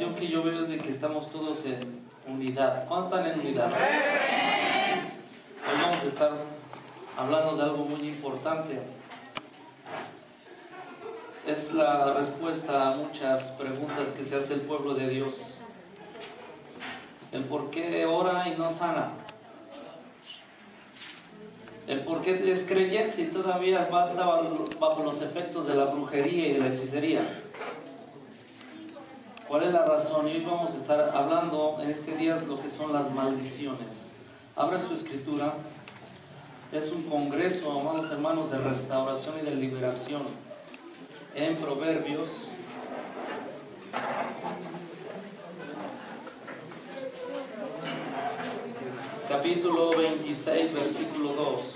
bendición que yo veo es de que estamos todos en unidad. ¿Cuántos están en unidad? Hoy vamos a estar hablando de algo muy importante. Es la respuesta a muchas preguntas que se hace el pueblo de Dios. El por qué ora y no sana. El por qué es creyente y todavía va a estar bajo los efectos de la brujería y de la hechicería. ¿Cuál es la razón? Y hoy vamos a estar hablando en este día lo que son las maldiciones. Abra su escritura. Es un congreso, amados hermanos, de restauración y de liberación. En Proverbios, capítulo 26, versículo 2.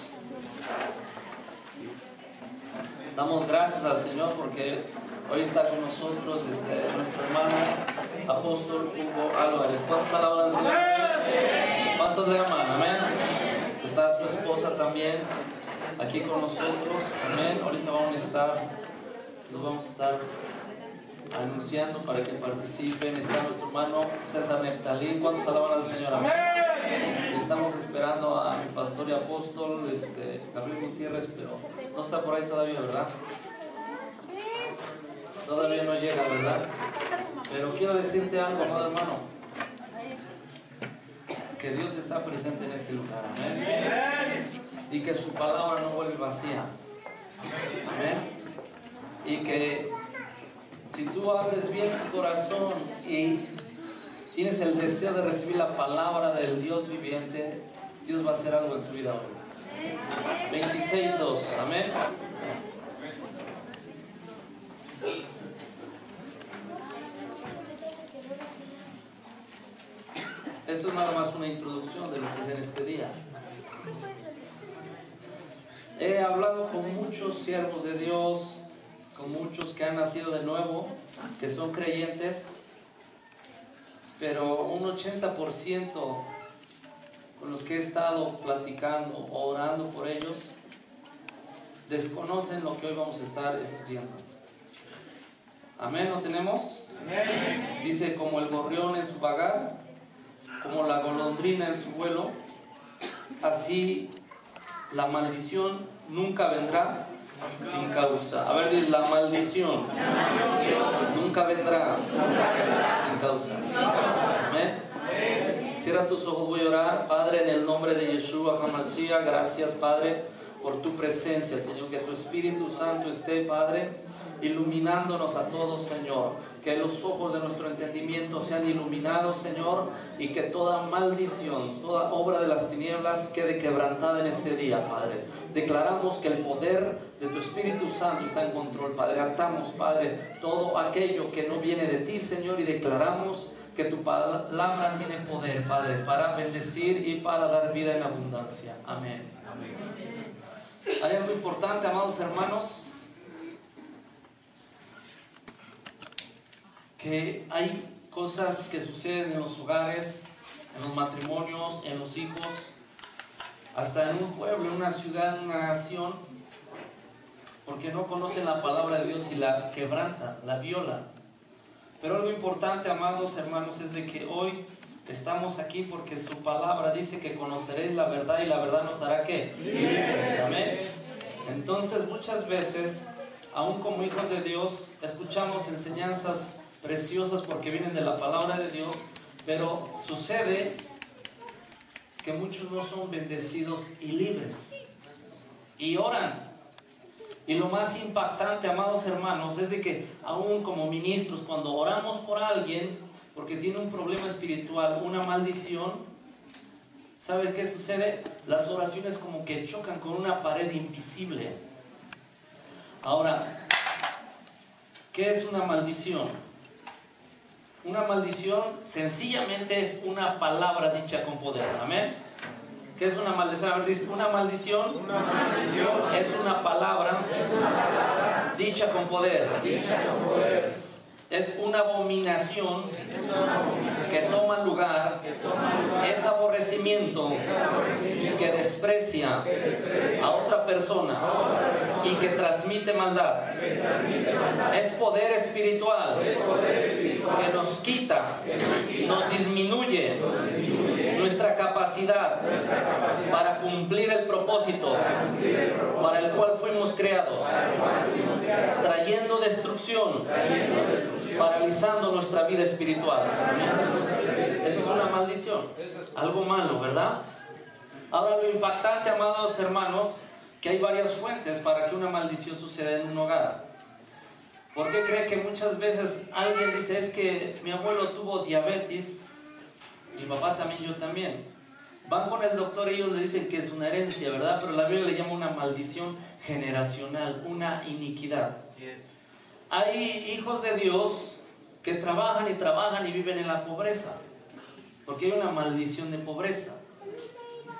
Damos gracias al Señor porque hoy está con nosotros nuestro hermano apóstol Hugo Álvarez. ¿Cuántos alaban al Señor? ¿Cuántos le aman? Amén. Está su esposa también aquí con nosotros. Amén. Ahorita nos vamos a estar anunciando para que participen. Está nuestro hermano César Neptalí. ¿Cuántos alaban al Señor? Amén. Estamos esperando a mi pastor y apóstol Gabriel Gutiérrez, pero no está por ahí todavía, ¿verdad? Todavía no llega, ¿verdad? Pero quiero decirte algo, amado hermano, que Dios está presente en este lugar, amén, y que su palabra no vuelve vacía, amén, y que si tú abres bien tu corazón y tienes el deseo de recibir la palabra del Dios viviente, Dios va a hacer algo en tu vida hoy. 26:2, amén. Esto es nada más una introducción de lo que es en este día. He hablado con muchos siervos de Dios, con muchos que han nacido de nuevo, que son creyentes, pero un 80% con los que he estado platicando, orando por ellos, desconocen lo que hoy vamos a estar estudiando. Amén, ¿lo tenemos? Amén. Dice, como el gorrión en su vagar, como la golondrina en su vuelo, así la maldición nunca vendrá sin causa. A ver, dice, la maldición nunca vendrá sin causa. Amén. Cierra tus ojos, voy a orar. Padre, en el nombre de Yeshua HaMashiach, gracias, Padre, por tu presencia, Señor. Que tu Espíritu Santo esté, Padre, iluminándonos a todos, Señor. Que los ojos de nuestro entendimiento sean iluminados, Señor, y que toda maldición, toda obra de las tinieblas quede quebrantada en este día, Padre. Declaramos que el poder de tu Espíritu Santo está en control, Padre. Atamos, Padre, todo aquello que no viene de ti, Señor, y declaramos que tu palabra tiene poder, Padre, para bendecir y para dar vida en abundancia. Amén. Amén. Hay algo importante, amados hermanos, que hay cosas que suceden en los hogares, en los matrimonios, en los hijos, hasta en un pueblo, en una ciudad, en una nación, porque no conocen la palabra de Dios y la quebrantan, la violan. Pero algo importante, amados hermanos, es de que hoy estamos aquí porque su palabra dice que conoceréis la verdad y la verdad nos hará ¿qué? Libres. Amén. Entonces muchas veces, aún como hijos de Dios, escuchamos enseñanzas preciosas porque vienen de la palabra de Dios, pero sucede que muchos no son bendecidos y libres y oran. Y lo más impactante, amados hermanos, es de que aún como ministros, cuando oramos por alguien porque tiene un problema espiritual, una maldición, ¿sabe qué sucede? Las oraciones como que chocan con una pared invisible. Ahora, ¿qué es una maldición? Una maldición sencillamente es una palabra dicha con poder. Amén. ¿Qué es una maldición? A ver, dice, una maldición es una palabra dicha con poder. Es una abominación que toma lugar, es aborrecimiento que desprecia a otra persona y que transmite maldad. Es poder espiritual que nos quita, nos disminuye nuestra capacidad para cumplir el propósito para el cual fuimos creados, trayendo destrucción, paralizando nuestra vida espiritual. Eso es una maldición, algo malo, ¿verdad? Ahora, lo impactante, amados hermanos, que hay varias fuentes para que una maldición suceda en un hogar. ¿Por qué cree que muchas veces alguien dice, es que mi abuelo tuvo diabetes, mi papá también, yo también? Van con el doctor y ellos le dicen que es una herencia, ¿verdad? Pero la Biblia le llama una maldición generacional, una iniquidad. Hay hijos de Dios que trabajan y viven en la pobreza, porque hay una maldición de pobreza.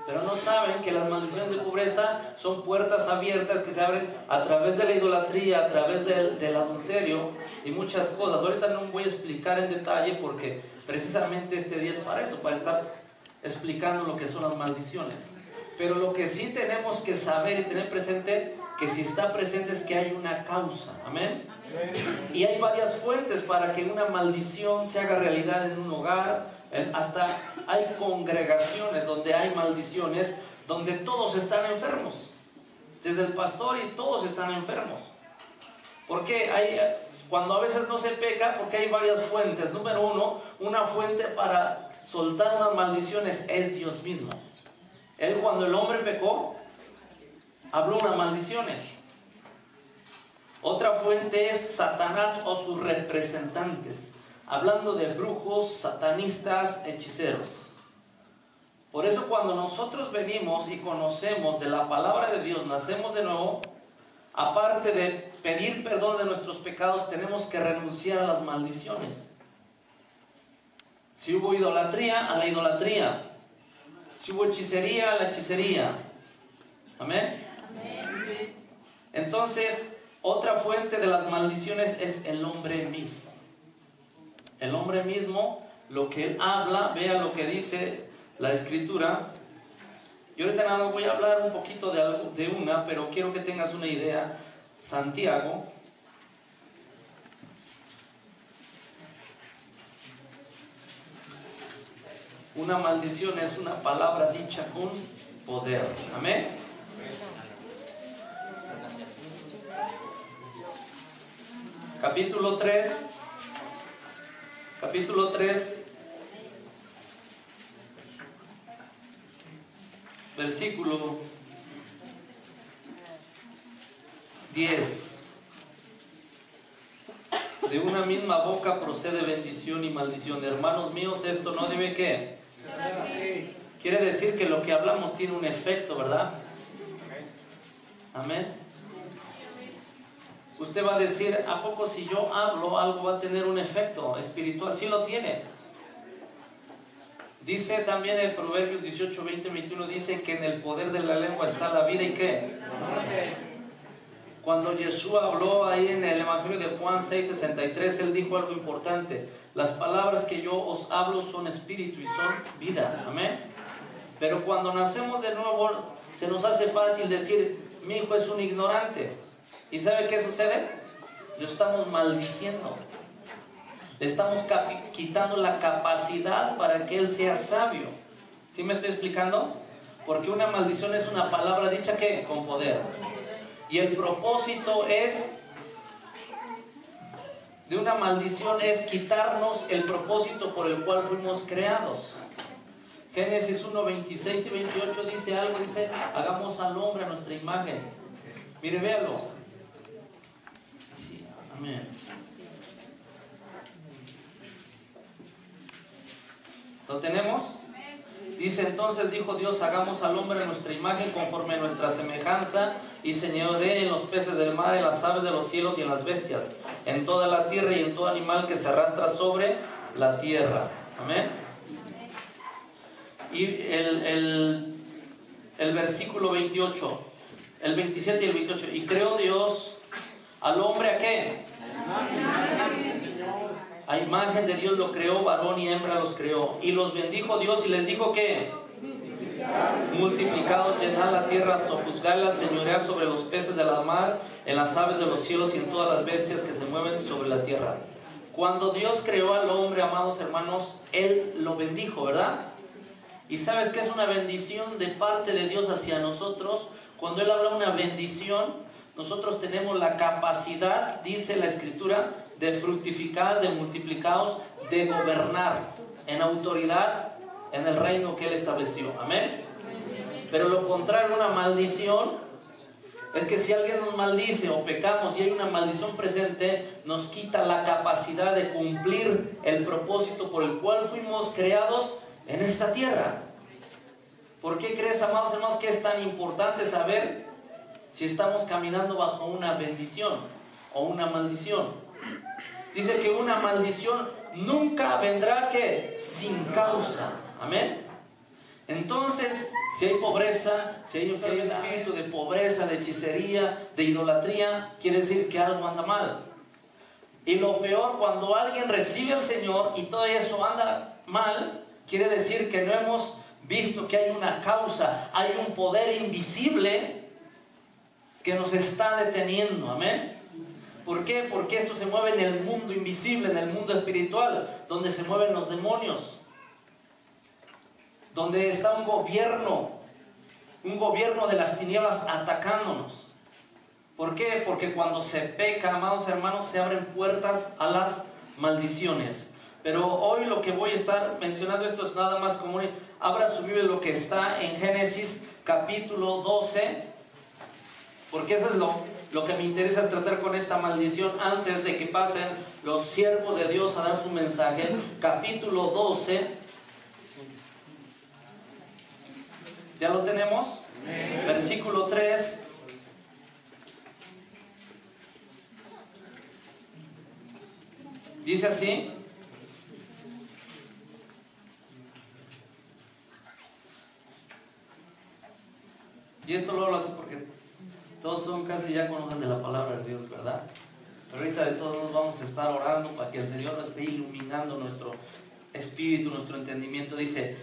Pero no saben que las maldiciones de pobreza son puertas abiertas que se abren a través de la idolatría, a través del adulterio y muchas cosas. Ahorita no voy a explicar en detalle porque precisamente este día es para eso, para estar explicando lo que son las maldiciones. Pero lo que sí tenemos que saber y tener presente, que si está presente es que hay una causa. Amén. Y hay varias fuentes para que una maldición se haga realidad en un hogar. Hasta hay congregaciones donde hay maldiciones, donde todos están enfermos, desde el pastor y todos están enfermos. Porque cuando a veces no se peca, porque hay varias fuentes. Número uno, una fuente para soltar unas maldiciones es Dios mismo. Él, cuando el hombre pecó, habló unas maldiciones. Otra fuente es Satanás o sus representantes, hablando de brujos, satanistas, hechiceros. Por eso cuando nosotros venimos y conocemos de la palabra de Dios, nacemos de nuevo, aparte de pedir perdón de nuestros pecados, tenemos que renunciar a las maldiciones. Si hubo idolatría, a la idolatría. Si hubo hechicería, a la hechicería. Amén. Entonces, otra fuente de las maldiciones es el hombre mismo. El hombre mismo, lo que él habla, vea lo que dice la Escritura. Yo ahorita nada más voy a hablar un poquito de una, pero quiero que tengas una idea. Santiago. Una maldición es una palabra dicha con poder. Amén. Capítulo 3, versículo 10. De una misma boca procede bendición y maldición. Hermanos míos, esto no debe ¿qué? Quiere decir que lo que hablamos tiene un efecto, ¿verdad? Amén. Usted va a decir, ¿a poco si yo hablo algo va a tener un efecto espiritual? Sí lo tiene. Dice también el Proverbios 18, 20, 21, dice que en el poder de la lengua está la vida y ¿qué? Cuando Yeshua habló ahí en el Evangelio de Juan 6, 63, él dijo algo importante. Las palabras que yo os hablo son espíritu y son vida. Amén. Pero cuando nacemos de nuevo, se nos hace fácil decir, mi hijo es un ignorante. ¿Y sabe qué sucede? Lo estamos maldiciendo. Le estamos quitando la capacidad para que él sea sabio. ¿Sí me estoy explicando? Porque una maldición es una palabra dicha ¿qué? Con poder. Y el propósito de una maldición es quitarnos el propósito por el cual fuimos creados. Génesis 1, 26 y 28 dice algo, dice, hagamos al hombre a nuestra imagen. Mire, véalo. Sí, amén. ¿Lo tenemos? Dice, entonces dijo Dios, hagamos al hombre a nuestra imagen conforme a nuestra semejanza y señoree en los peces del mar, en las aves de los cielos y en las bestias, en toda la tierra y en todo animal que se arrastra sobre la tierra. Amén. Y el versículo 28, el 27 y el 28, y creó Dios al hombre ¿a qué? A imagen de Dios lo creó, varón y hembra los creó. Y los bendijo Dios y les dijo ¿qué? multiplicados, llenad la tierra, sojuzgadla, señorear sobre los peces de la mar, en las aves de los cielos y en todas las bestias que se mueven sobre la tierra. Cuando Dios creó al hombre, amados hermanos, Él lo bendijo, ¿verdad? Y sabes que es una bendición de parte de Dios hacia nosotros. Cuando Él habla de una bendición, nosotros tenemos la capacidad, dice la Escritura, de fructificar, de multiplicados, de gobernar en autoridad en el reino que Él estableció. Amén. Pero lo contrario, una maldición, es que si alguien nos maldice o pecamos y hay una maldición presente, nos quita la capacidad de cumplir el propósito por el cual fuimos creados en esta tierra. ¿Por qué crees, amados hermanos, que es tan importante saber si estamos caminando bajo una bendición o una maldición? Dice que una maldición nunca vendrá que sin causa. Amén. Entonces, si hay pobreza, si hay un espíritu de pobreza, de hechicería, de idolatría, quiere decir que algo anda mal. Y lo peor, cuando alguien recibe al Señor y todo eso anda mal, quiere decir que no hemos visto que hay una causa, hay un poder invisible que nos está deteniendo. Amén. ¿Por qué? Porque esto se mueve en el mundo invisible, en el mundo espiritual, donde se mueven los demonios, donde está un gobierno de las tinieblas atacándonos. ¿Por qué? Porque cuando se peca, amados hermanos, se abren puertas a las maldiciones. Pero hoy lo que voy a estar mencionando, esto es nada más como abra su Biblia, lo que está en Génesis capítulo 12, porque eso es lo que me interesa tratar con esta maldición antes de que pasen los siervos de Dios a dar su mensaje. Capítulo 12. ¿Ya lo tenemos? Versículo 3. Dice así. Y esto lo hablo así porque todos son casi ya conocen de la palabra de Dios, ¿verdad? Pero ahorita de todos nos vamos a estar orando para que el Señor nos esté iluminando nuestro espíritu, nuestro entendimiento. Dice,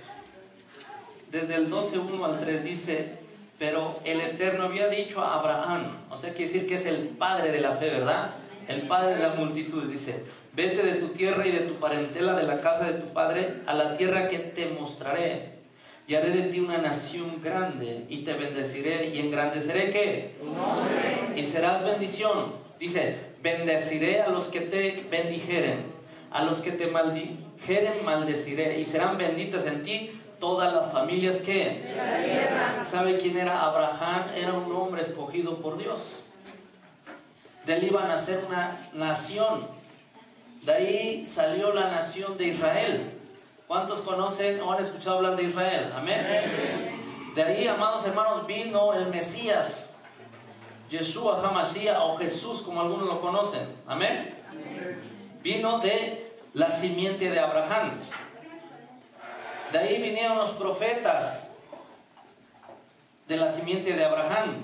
desde el 12:1 al 3 dice, pero el Eterno había dicho a Abraham, o sea, quiere decir que es el padre de la fe, ¿verdad? El padre de la multitud. Dice, vete de tu tierra y de tu parentela, de la casa de tu padre, a la tierra que te mostraré. Y haré de ti una nación grande, y te bendeciré, y engrandeceré, ¿qué? Tu nombre. Y serás bendición. Dice, bendeciré a los que te bendijeren, a los que te maldijeren, maldeciré, y serán benditas en ti todas las familias que de la tierra. ¿Sabe quién era Abraham? Era un hombre escogido por Dios. De él iba a nacer una nación. De ahí salió la nación de Israel. ¿Cuántos conocen o han escuchado hablar de Israel? Amén. De ahí, amados hermanos, vino el Mesías, Yeshua HaMashiach, o Jesús, como algunos lo conocen. Amén. Vino de la simiente de Abraham. De ahí vinieron los profetas de la simiente de Abraham.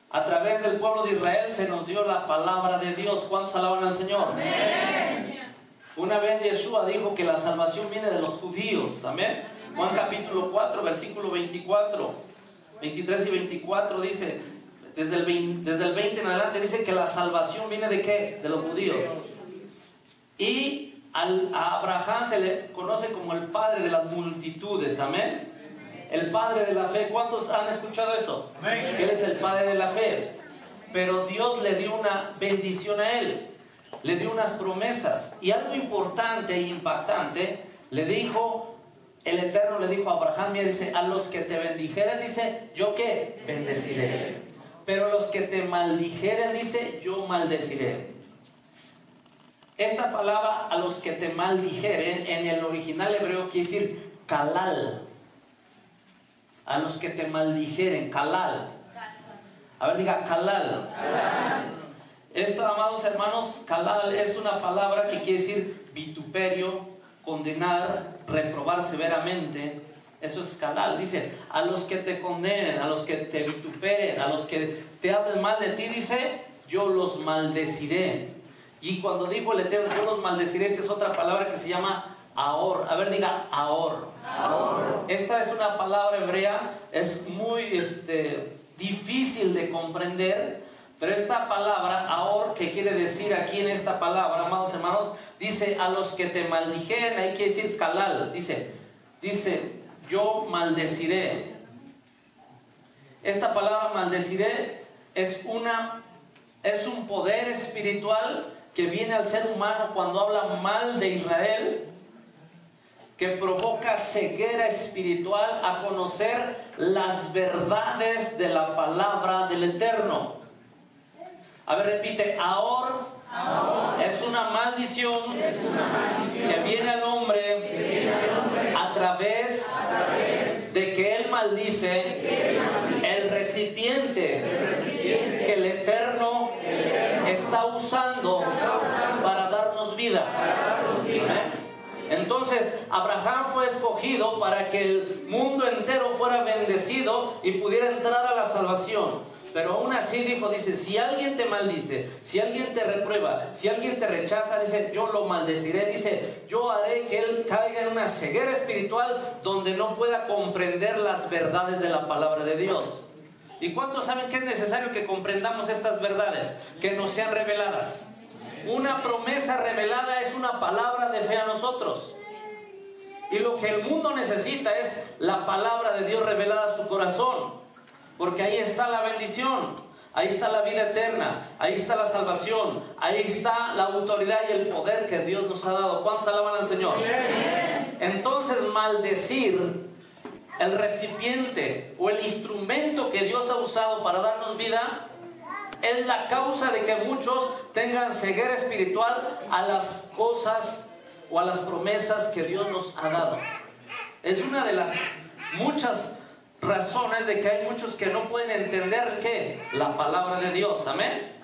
A través del pueblo de Israel se nos dio la palabra de Dios. ¿Cuántos alaban al Señor? Amén. Una vez Yeshua dijo que la salvación viene de los judíos. Amén. Juan capítulo 4, versículo 24, 23 y 24 dice, desde el 20 en adelante dice que la salvación viene ¿de qué? De los judíos. Y a Abraham se le conoce como el padre de las multitudes. Amén. El padre de la fe. ¿Cuántos han escuchado eso? Amén. Que él es el padre de la fe. Pero Dios le dio una bendición a él, le dio unas promesas, y algo importante e impactante le dijo el Eterno, le dijo a Abraham, mira, dice, a los que te bendijeren, dice, ¿yo qué? Bendeciré. Pero los que te maldijeren, dice, yo maldeciré. Esta palabra, a los que te maldijeren, en el original hebreo quiere decir kalal. A los que te maldijeren, kalal. A ver, diga kalal. Esto, amados hermanos, kalal es una palabra que quiere decir vituperio, condenar, reprobar severamente. Eso es kalal. Dice, a los que te condenen, a los que te vituperen, a los que te hablen mal de ti, dice, yo los maldeciré. Y cuando dijo el Eterno, yo los maldeciré, esta es otra palabra que se llama Ahor. A ver, diga ahor. Ahor. Esta es una palabra hebrea, es muy difícil de comprender, pero esta palabra ahor, que quiere decir aquí en esta palabra, amados hermanos, dice a los que te maldijeren, ahí quiere decir kalal, dice yo maldeciré. Esta palabra maldeciré es un poder espiritual que viene al ser humano cuando habla mal de Israel, que provoca ceguera espiritual a conocer las verdades de la palabra del Eterno. A ver, repite, ahor, es una maldición que viene al hombre a través de que él maldice el recipiente que el Eterno está usando para darnos vida. ¿Amén? Entonces Abraham fue escogido para que el mundo entero fuera bendecido y pudiera entrar a la salvación. Pero aún así dice, si alguien te maldice, si alguien te reprueba, si alguien te rechaza, dice, yo lo maldeciré. Dice, yo haré que él caiga en una ceguera espiritual donde no pueda comprender las verdades de la palabra de Dios. ¿Y cuántos saben que es necesario que comprendamos estas verdades, que nos sean reveladas? Una promesa revelada es una palabra de fe a nosotros. Y lo que el mundo necesita es la palabra de Dios revelada a su corazón. Porque ahí está la bendición, ahí está la vida eterna, ahí está la salvación, ahí está la autoridad y el poder que Dios nos ha dado. ¿Cuántos alaban al Señor? Entonces, maldecir el recipiente o el instrumento que Dios ha usado para darnos vida es la causa de que muchos tengan ceguera espiritual a las cosas o a las promesas que Dios nos ha dado. Es una de las muchas razones de que hay muchos que no pueden entender ¿qué? La palabra de Dios. Amén.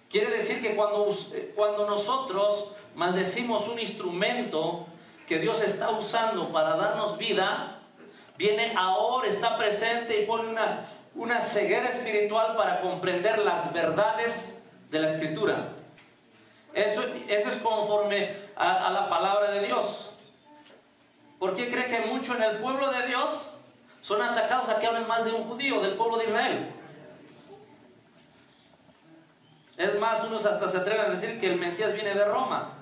Quiere decir que cuando nosotros maldecimos un instrumento que Dios está usando para darnos vida, viene ahora, está presente y pone una ceguera espiritual para comprender las verdades de la Escritura. Eso es conforme a la palabra de Dios. ¿Por qué cree que mucho en el pueblo de Dios son atacados a que hablen mal de un judío, del pueblo de Israel? Es más, unos hasta se atreven a decir que el Mesías viene de Roma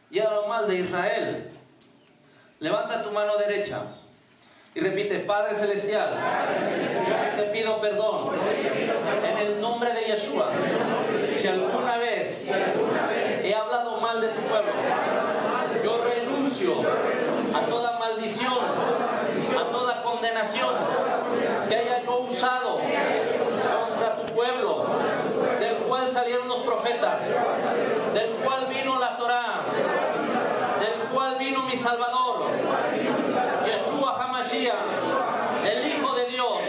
y hablan mal de Israel. Levanta tu mano derecha y repite, Padre Celestial, yo te pido perdón en el nombre de Yeshua. Si alguna vez he hablado mal de tu pueblo, yo renuncio a toda maldición, a toda condenación que haya yo usado contra tu pueblo, del cual salieron los profetas, del cual vino la Torá, del cual vino mi Salvador, Yeshua HaMashiach, el Hijo de Dios.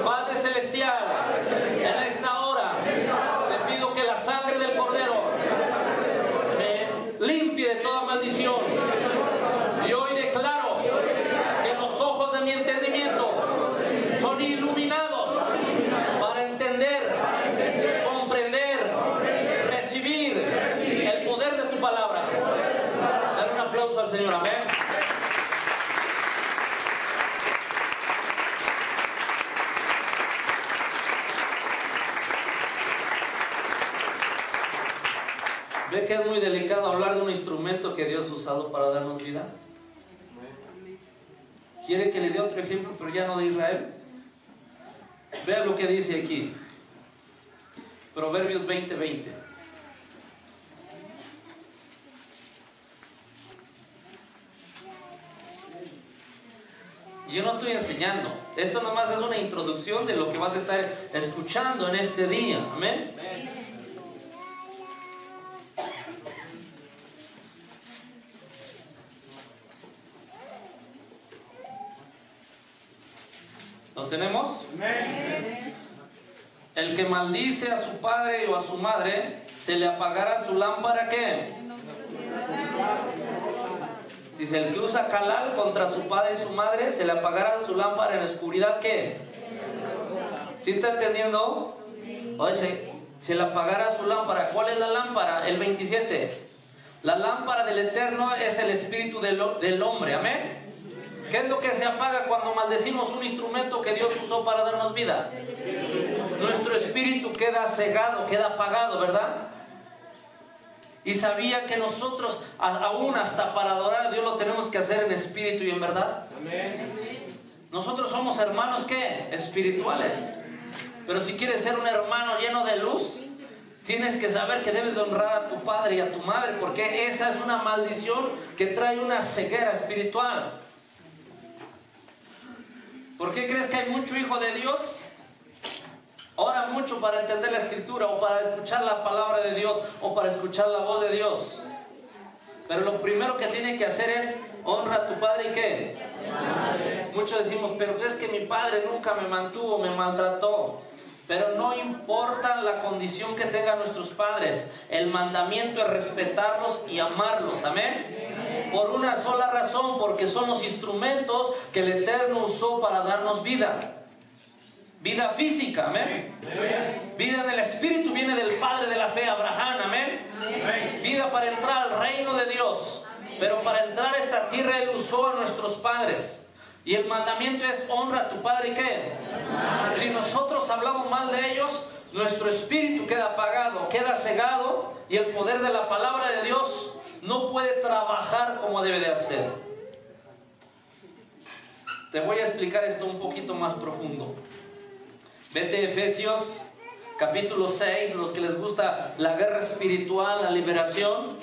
Padre Celestial, en esta hora te pido que la sangre del Cordero me limpie de toda maldición. Y hoy declaro que los ojos de mi entendimiento son iluminados para entender, comprender, recibir el poder de tu palabra. Dar un aplauso al Señor. Amén. ¿Ve que es muy delicado hablar de un instrumento que Dios ha usado para darnos vida? ¿Quiere que le dé otro ejemplo, pero ya no de Israel? Vea lo que dice aquí. Proverbios 20:20. Yo no estoy enseñando. Esto nomás es una introducción de lo que vas a estar escuchando en este día. Amén. ¿Lo tenemos? El que maldice a su padre o a su madre, se le apagará su lámpara, ¿qué? Dice, el que usa calal contra su padre y su madre, se le apagará su lámpara en la oscuridad, ¿qué? ¿Sí está entendiendo? Oye, se le apagará su lámpara. ¿Cuál es la lámpara? El 27. La lámpara del Eterno es el espíritu del hombre, amén. ¿Qué es lo que se apaga cuando maldecimos un instrumento que Dios usó para darnos vida? Nuestro espíritu queda cegado, queda apagado, ¿verdad? Y sabía que nosotros, aún hasta para adorar a Dios, lo tenemos que hacer en espíritu y en verdad. Nosotros somos hermanos, ¿qué? Espirituales. Pero si quieres ser un hermano lleno de luz, tienes que saber que debes de honrar a tu padre y a tu madre, porque esa es una maldición que trae una ceguera espiritual. ¿Por qué crees que hay mucho hijo de Dios? Ora mucho para entender la escritura, o para escuchar la palabra de Dios, o para escuchar la voz de Dios. Pero lo primero que tiene que hacer es honra a tu padre y ¿qué? Muchos decimos, pero es que mi padre nunca me mantuvo, me maltrató. Pero no importa la condición que tengan nuestros padres, el mandamiento es respetarlos y amarlos, amén. Por una sola razón, porque son los instrumentos que el Eterno usó para darnos vida. Vida física, amén. Vida del Espíritu viene del Padre de la fe, Abraham, amén. Vida para entrar al reino de Dios. Pero para entrar a esta tierra Él usó a nuestros padres. Y el mandamiento es honra a tu padre y ¿qué? Si nosotros hablamos mal de ellos, nuestro espíritu queda apagado, queda cegado, y el poder de la palabra de Dios no puede trabajar como debe de hacer. Te voy a explicar esto un poquito más profundo. Vete a Efesios capítulo 6, los que les gusta la guerra espiritual, la liberación.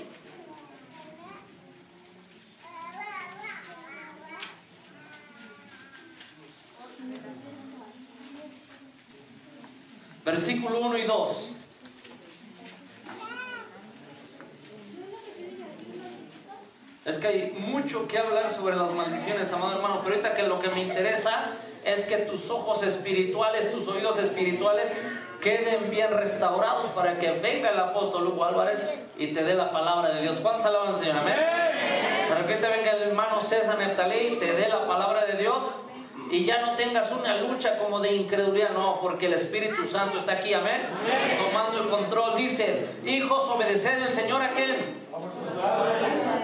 Versículo 1 y 2. Es que hay mucho que hablar sobre las maldiciones, amado hermano, pero ahorita que lo que me interesa es que tus ojos espirituales, tus oídos espirituales queden bien restaurados para que venga el apóstol Hugo Álvarez y te dé la palabra de Dios. ¿Cuántos alaban al Señor? Amén. Para que te venga el hermano César Neptalí y te dé la palabra de Dios. Y ya no tengas una lucha como de incredulidad, no, porque el Espíritu Santo está aquí, amén, tomando el control. Dice, hijos, obedeced al Señor ¿a quién?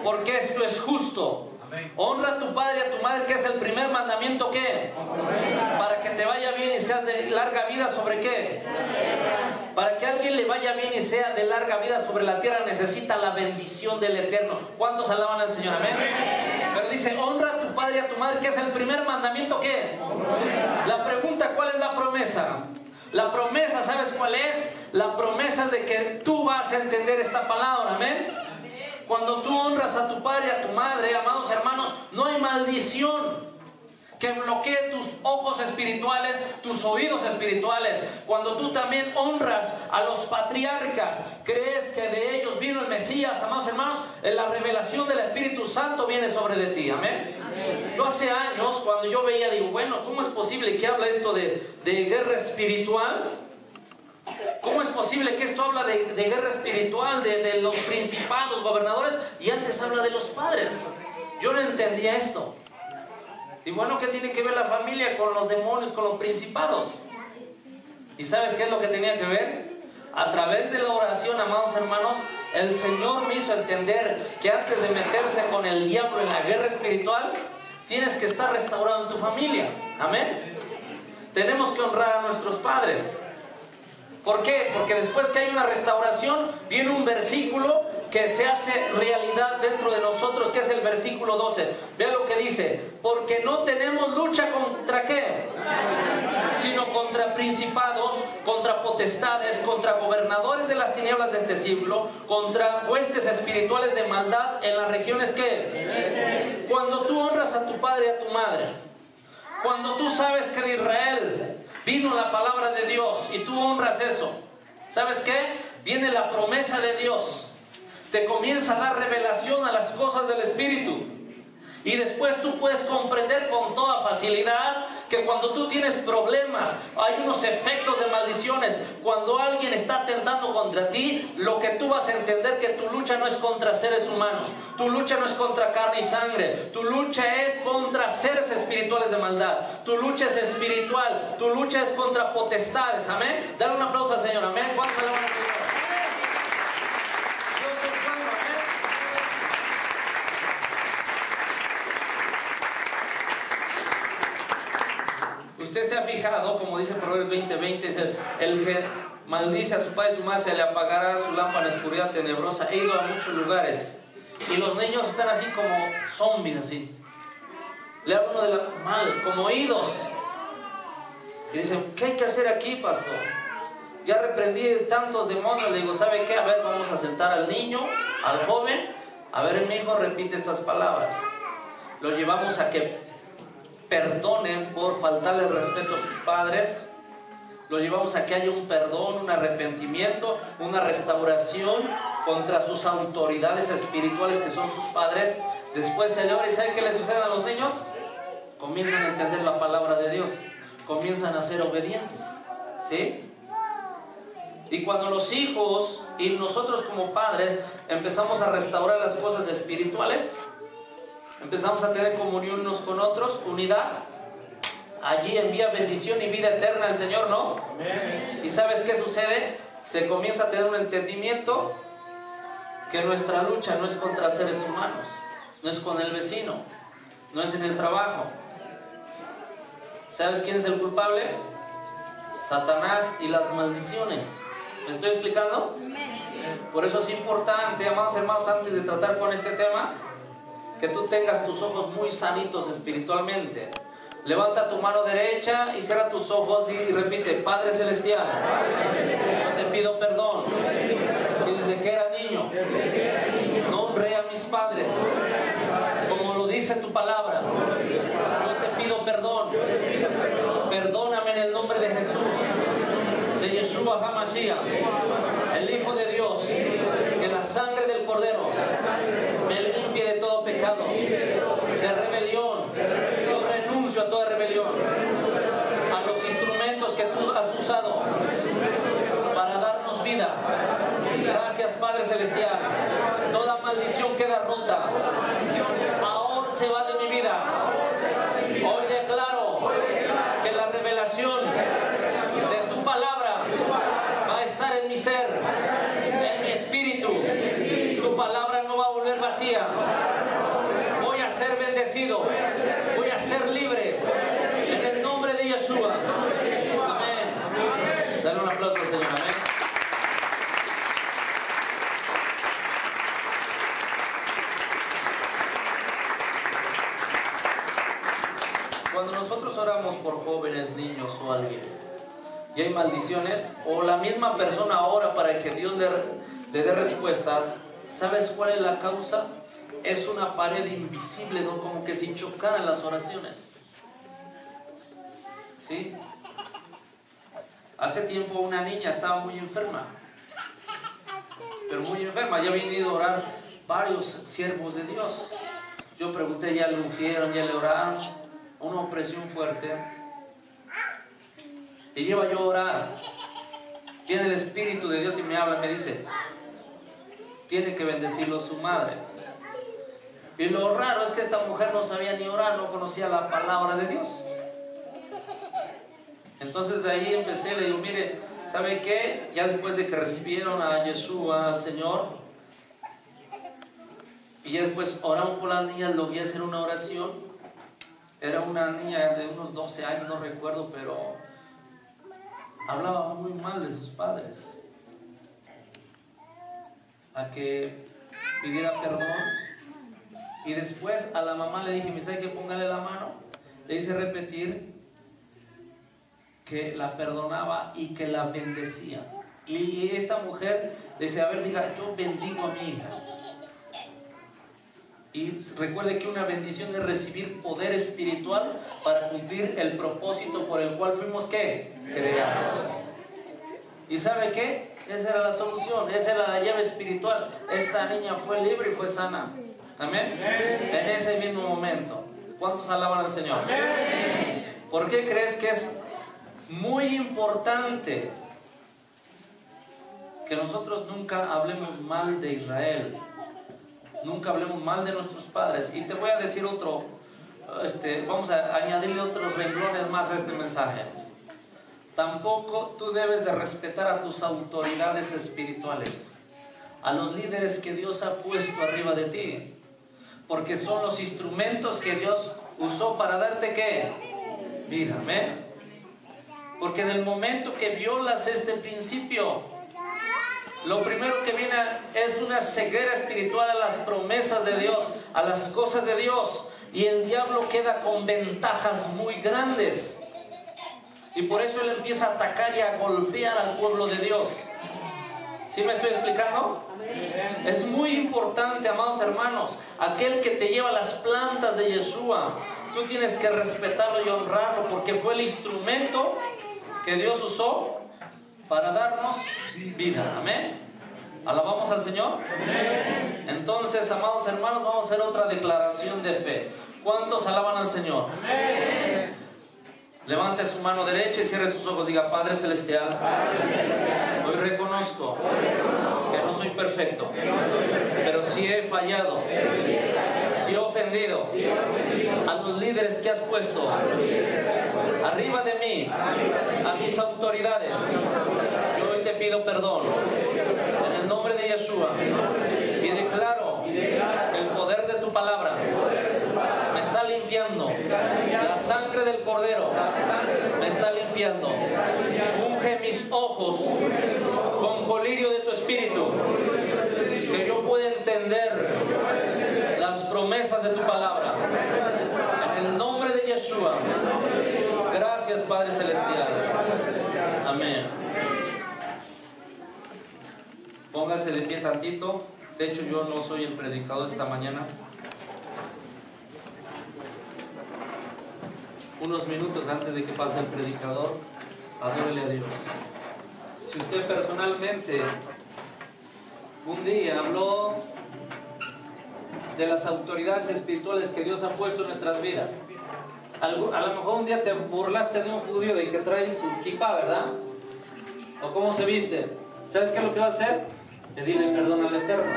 Porque esto es justo. Honra a tu padre y a tu madre, que es el primer mandamiento, ¿qué? Para que te vaya bien y seas de larga vida sobre ¿qué? Para que a alguien le vaya bien y sea de larga vida sobre la tierra, necesita la bendición del Eterno. ¿Cuántos alaban al Señor? Amén. Pero dice, honra a tu padre y a tu madre, que es el primer mandamiento, ¿qué? La pregunta, ¿cuál es la promesa? La promesa, ¿sabes cuál es? La promesa es de que tú vas a entender esta palabra, amén. Cuando tú honras a tu padre y a tu madre, amados hermanos, no hay maldición que bloquee tus ojos espirituales, tus oídos espirituales. Cuando tú también honras a los patriarcas, crees que de ellos vino el Mesías, amados hermanos, la revelación del Espíritu Santo viene sobre de ti, amén. Yo hace años, cuando yo veía, digo, bueno, ¿cómo es posible que habla esto de guerra espiritual? ¿Cómo es posible que esto habla de guerra espiritual, de los principados, gobernadores, y antes habla de los padres? Yo no entendía esto. Y bueno, ¿qué tiene que ver la familia con los demonios, con los principados? ¿Y sabes qué es lo que tenía que ver? A través de la oración, amados hermanos, el Señor me hizo entender que antes de meterse con el diablo en la guerra espiritual, tienes que estar restaurado en tu familia. Amén. Tenemos que honrar a nuestros padres. ¿Por qué? Porque después que hay una restauración, viene un versículo que se hace realidad dentro de nosotros, que es el versículo 12. Vea lo que dice: porque no tenemos lucha contra ¿qué? Sino contra principados, contra potestades, contra gobernadores de las tinieblas de este siglo, contra huestes espirituales de maldad en las regiones ¿qué? Cuando tú honras a tu padre y a tu madre, cuando tú sabes que de Israel vino la palabra de Dios y tú honras eso, ¿sabes qué? Viene la promesa de Dios, te comienza a dar revelación a las cosas del Espíritu, y después tú puedes comprender con toda facilidad que cuando tú tienes problemas, hay unos efectos de maldiciones. Cuando alguien está atentando contra ti, lo que tú vas a entender que tu lucha no es contra seres humanos, tu lucha no es contra carne y sangre, tu lucha es contra seres espirituales de maldad, tu lucha es espiritual, tu lucha es contra potestades. Amén. Dale un aplauso al Señor. Amén. ¿Cuántos alaban al Señor? Dios es bueno. Amén. Usted se ha fijado, como dice Proverbios 20:20, es el que maldice a su padre y su madre, se le apagará su lámpara en la oscuridad tenebrosa. He ido a muchos lugares y los niños están así como zombies, así. Le habla uno de la mal, como oídos. Y dicen, ¿qué hay que hacer aquí, pastor? Ya reprendí tantos demonios. Le digo, ¿sabe qué? A ver, vamos a sentar al niño, al joven. A ver, mi hijo repite estas palabras. Lo llevamos a que perdonen por faltarle respeto a sus padres. Lo llevamos a que haya un perdón, un arrepentimiento, una restauración contra sus autoridades espirituales que son sus padres. Después se le ora y ¿sabe qué le sucede a los niños? Comienzan a entender la palabra de Dios, comienzan a ser obedientes, ¿sí? Y cuando los hijos y nosotros como padres empezamos a restaurar las cosas espirituales, empezamos a tener comunión unos con otros, unidad, allí envía bendición y vida eterna el Señor, ¿no? Amén. ¿Y sabes qué sucede? Se comienza a tener un entendimiento que nuestra lucha no es contra seres humanos, no es con el vecino, no es en el trabajo. ¿Sabes quién es el culpable? Satanás y las maldiciones. ¿Me estoy explicando? Por eso es importante, amados hermanos, antes de tratar con este tema, que tú tengas tus ojos muy sanitos espiritualmente. Levanta tu mano derecha y cierra tus ojos y repite, Padre Celestial, yo te pido perdón si desde que era niño no honré a mis padres como lo dice tu palabra. Yo te pido perdón. Perdóname en el nombre de Jesús, de Yeshua HaMashiach, el Hijo de Dios, que la sangre del Cordero me limpie de todo pecado, de rebelión. Yo renuncio a toda rebelión, a los instrumentos que tú has usado para darnos vida. Gracias, Padre Celestial. Toda maldición queda rota. Ahora se va de mi vida. Hoy declaro que la revelación de tu palabra va a estar en mi ser, en mi espíritu. Tu palabra no va a volver vacía. Voy a ser bendecido. Voy a ser libre. En el nombre de Yeshua. Amén. Dale un aplauso al Señor. Amén. Cuando nosotros oramos por jóvenes, niños o alguien, y hay maldiciones, o la misma persona ora para que Dios le dé respuestas, ¿sabes cuál es la causa? Es una pared invisible, ¿no? Como que si chocaran las oraciones. ¿Sí? Hace tiempo una niña estaba muy enferma, pero muy enferma. Ya habían ido a orar varios siervos de Dios. Yo pregunté, ya le ungieron, ya le oraron. Una opresión fuerte. Y lleva yo a orar. Viene el Espíritu de Dios y me habla y me dice, tiene que bendecirlo su madre. Y lo raro es que esta mujer no sabía ni orar, no conocía la palabra de Dios. Entonces de ahí empecé, le digo, mire, ¿sabe qué? Ya después de que recibieron a Yeshua, al Señor, y ya después oramos por las niñas, lo vi hacer una oración. Era una niña de unos 12 años, no recuerdo, pero hablaba muy mal de sus padres. A que pidiera perdón. Y después a la mamá le dije, ¿me sabe que póngale la mano? Le hice repetir que la perdonaba y que la bendecía. Y esta mujer le dice, a ver, diga, yo bendigo a mi hija. Y recuerde que una bendición es recibir poder espiritual para cumplir el propósito por el cual fuimos, ¿qué? Creados. ¿Y sabe qué? Esa era la solución, esa era la llave espiritual. Esta niña fue libre y fue sana. ¿Amén? En ese mismo momento. ¿Cuántos alaban al Señor? Amén. ¿Por qué crees que es muy importante que nosotros nunca hablemos mal de Israel? Nunca hablemos mal de nuestros padres. Y te voy a decir otro, vamos a añadirle otros renglones más a este mensaje. Tampoco tú debes de respetar a tus autoridades espirituales, a los líderes que Dios ha puesto arriba de ti, porque son los instrumentos que Dios usó para darte ¿qué? Vida. ¿Amén? Porque en el momento que violas este principio, lo primero que viene es una ceguera espiritual a las promesas de Dios, a las cosas de Dios. Y el diablo queda con ventajas muy grandes. Y por eso él empieza a atacar y a golpear al pueblo de Dios. ¿Sí me estoy explicando? Es muy importante, amados hermanos, aquel que te lleva las plantas de Yeshua, tú tienes que respetarlo y honrarlo, porque fue el instrumento que Dios usó para darnos vida. Amén. ¿Alabamos al Señor? Amén. Entonces, amados hermanos, vamos a hacer otra declaración de fe. ¿Cuántos alaban al Señor? Amén. Levante su mano derecha y cierre sus ojos. Diga: Padre Celestial, hoy reconozco que no soy perfecto, pero sí he fallado, sí he ofendido a los líderes que has puesto arriba de mí, a mis autoridades. Yo hoy te pido perdón en el nombre de Yeshua y declaro que el poder de tu palabra me está limpiando. La sangre del Cordero me está limpiando. Unge mis ojos con colirio de tu Espíritu, que yo pueda entender las promesas de tu palabra. En el nombre de Yeshua. Gracias, Padre Celestial. Amén. Póngase de pie tantito. De hecho, yo no soy el predicador esta mañana. Unos minutos antes de que pase el predicador, adórele a Dios. Si usted personalmente un día habló de las autoridades espirituales que Dios ha puesto en nuestras vidas, a lo mejor un día te burlaste de un judío de que trae su kippah, ¿verdad? ¿O cómo se viste? ¿Sabes qué es lo que va a hacer? Pedirle perdón al Eterno.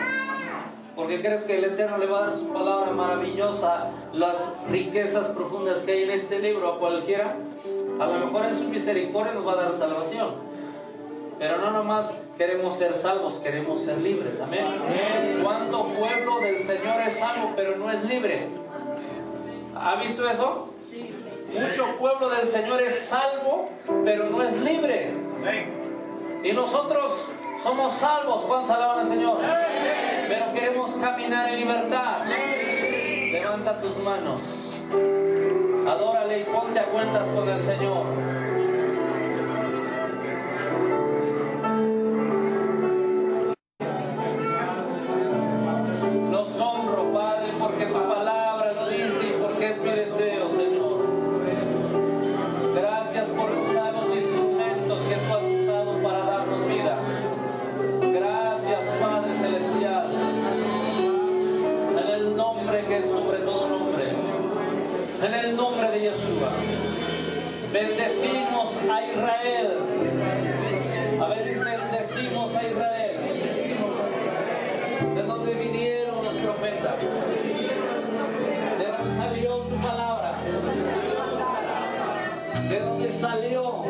Porque crees que el Eterno le va a dar su palabra maravillosa, las riquezas profundas que hay en este libro a cualquiera. A lo mejor en su misericordia nos va a dar salvación. Pero no nomás queremos ser salvos, queremos ser libres. Amén. Amén. ¿Cuánto pueblo del Señor es salvo pero no es libre? ¿Ha visto eso? Sí. Mucho pueblo del Señor es salvo pero no es libre. Amén. Y nosotros somos salvos. ¿Cuántos alaban al Señor? Amén. Pero queremos caminar en libertad. Amén. Levanta tus manos, adórale y ponte a cuentas con el Señor. Los honro, Padre, porque tu palabra lo dice y porque es mi deseo, Señor. Gracias por usar los instrumentos que tú has usado para darnos vida. Gracias, Padre Celestial, en el nombre que es sobre todo nombre, en el nombre de Yeshua. Bendecimos a Israel. A ver, bendecimos a Israel. De donde vinieron los profetas, de donde salió tu palabra, de donde salió